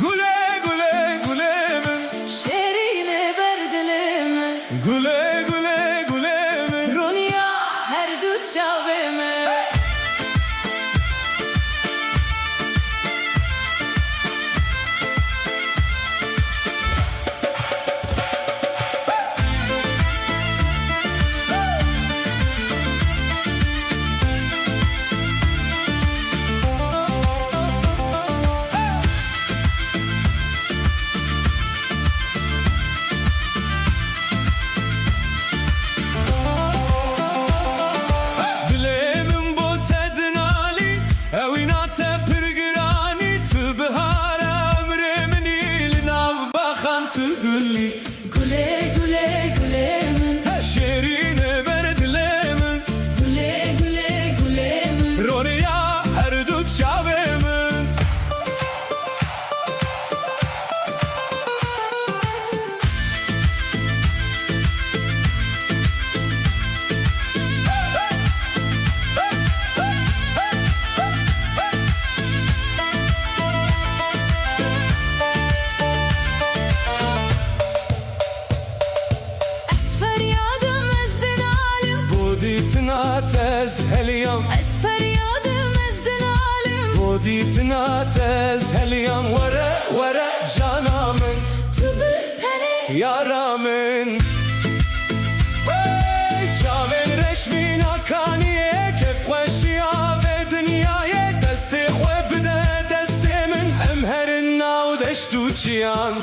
Güle güle gülemin, şerine berdelemin, güle güle gülemin. Ronya her düt çaveme. Dilemin bu tednali, evinate pirgirani. Tu bihara ömrümün ilin av bakan tu gülli. Güle güle gülemin, Şerine berdilemin, güle güle gülemin, Ronya her dut çavemin. esferyadım ezdin alim, Buditna tez helyam, esferyadım ezdin alim, buditna tez helyam. Vere vere canamın, tübü teni, yaramın. Hey çaven reşmin akaniye, kef khoşiya ve dünyaya. Desti xwe bide destemin, em herin nav deştu çiyan.